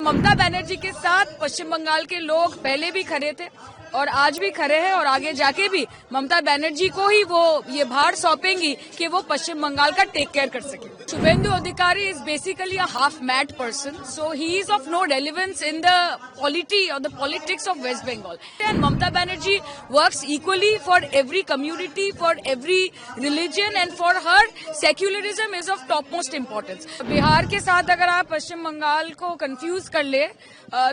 ममता बनर्जी के साथ पश्चिम बंगाल के लोग पहले भी खड़े थे और आज भी खड़े हैं और आगे जाके भी ममता बनर्जी को ही वो ये भार सौंपेंगी कि वो पश्चिम बंगाल का टेक केयर कर सके। शुभेंदु अधिकारी is basically a half mad person, so he is of no relevance in the polity or the politics of West Bengal. And Mamata Banerjee works equally for every community, for every religion, and for her secularism is of topmost importance. Bihar के साथ अगर आप पश्चिम बंगाल को confuse कर ले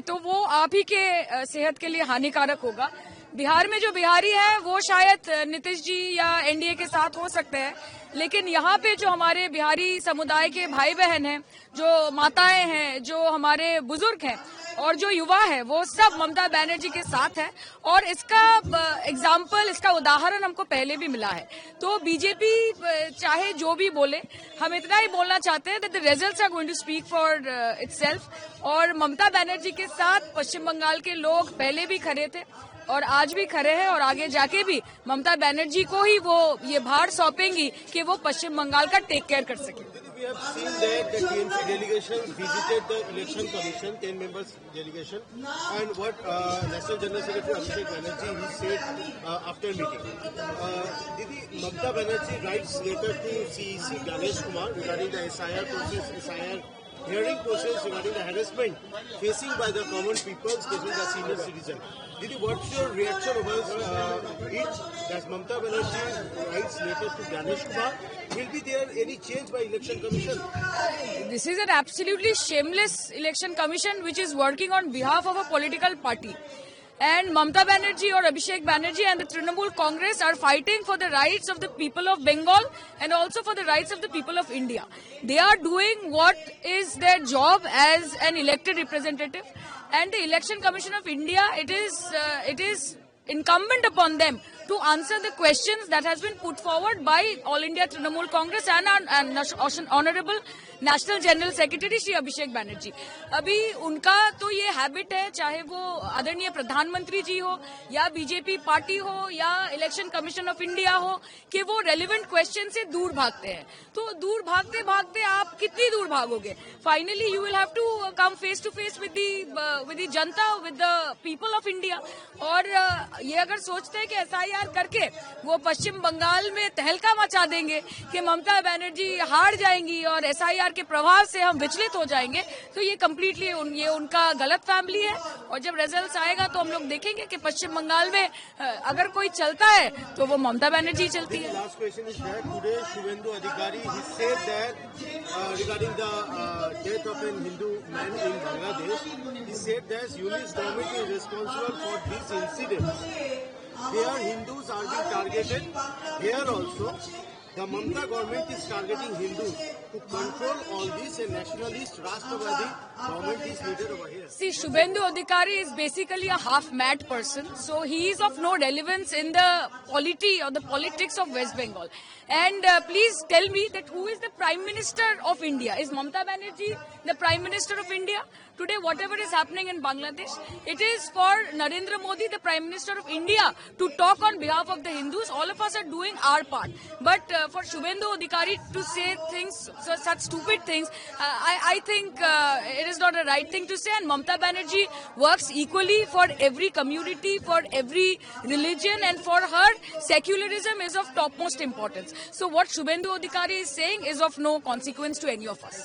तो वो आप ही के सेहत के लिए हानिकारक होगा। बिहार में जो बिहारी है वो शायद नीतीश जी या एनडीए के साथ हो सकते हैं, लेकिन यहाँ पे जो हमारे बिहारी समुदाय के भाई बहन हैं, जो माताएं हैं, जो हमारे बुजुर्ग हैं और जो युवा है, वो सब ममता बनर्जी के साथ है। और इसका एग्जाम्पल, इसका उदाहरण हमको पहले भी मिला है। तो बीजेपी चाहे जो भी बोले, हम इतना ही बोलना चाहते हैं that the results are going to speak for itself. और ममता बनर्जी के साथ पश्चिम बंगाल के लोग पहले भी खड़े थे और आज भी खड़े हैं और आगे जाके भी ममता बनर्जी को ही वो ये भार सौंपेंगी कि वो पश्चिम बंगाल का टेक केयर कर सके। We have seen that the TMC delegation visited the election commission, 10 members delegation, and what National General Secretary Abhishek Banerjee he said after meeting. Didi, Mamata Banerjee writes letter to CEC Ganesh Kumar regarding the SIR process, SIR hearing process regarding the harassment facing by the common people, especially the senior citizen. Didi, what's your reaction over it? That Mamata Banerjee writes letter to Ganesh Kumar. Will be there any change by election commission? This is an absolutely shameless election commission which is working on behalf of a political party. And Mamata Banerjee or Abhishek Banerjee and the Trinamool Congress are fighting for the rights of the people of Bengal and also for the rights of the people of India. They are doing what is their job as an elected representative, and the Election Commission of India, it is incumbent upon them to answer the questions that has been put forward by All India Trinamool Congress and our Honorable national general secretary Shri Abhishek Banerjee. अभी उनका तो ये habit है, चाहे वो आदरणीय प्रधानमंत्री जी हो या बीजेपी पार्टी हो या इलेक्शन कमीशन ऑफ इंडिया हो, कि वो रेलेवेंट क्वेश्चन से दूर भागते हैं। तो दूर भागते भागते आप कितनी दूर भागोगे? Finally you will have to come face to face with the जनता, with the people of India. और ये अगर सोचते हैं कि SIR करके वो पश्चिम बंगाल में तहलका मचा देंगे कि ममता बनर्जी हार जाएंगी और SIR के प्रभाव से हम विचलित हो जाएंगे, तो ये कम्प्लीटली ये उनका गलत फैमिली है। और जब रिजल्ट्स आएगा तो हम लोग देखेंगे कि पश्चिम बंगाल में अगर कोई चलता है तो वो ममता बनर्जी चलती है। Last question is that today Shubhendu Adhikari he said that regarding the death of an Hindu man in Bangladesh, he said that UNIS government is responsible for these incidents. There Hindus are being targeted. Here also the Mamata government is targeting Hindus to control all this, and nationalist Rashtrabadi government is needed over here. See, Shubhendu Adhikari is basically a half mad person, so he is of no relevance in the polity or the politics of West Bengal. And please tell me that who is the Prime Minister of India? Is Mamata Banerjee the Prime Minister of India? Today, whatever is happening in Bangladesh, it is for Narendra Modi, the Prime Minister of India, to talk on behalf of the Hindus. All of us are doing our part. But for Shubhendu Adhikari to say things, such stupid things, I think it is not a right thing to say. And Mamata Banerjee works equally for every community, for every religion, and for her, secularism is of topmost importance. So what Shubhendu Adhikari is saying is of no consequence to any of us.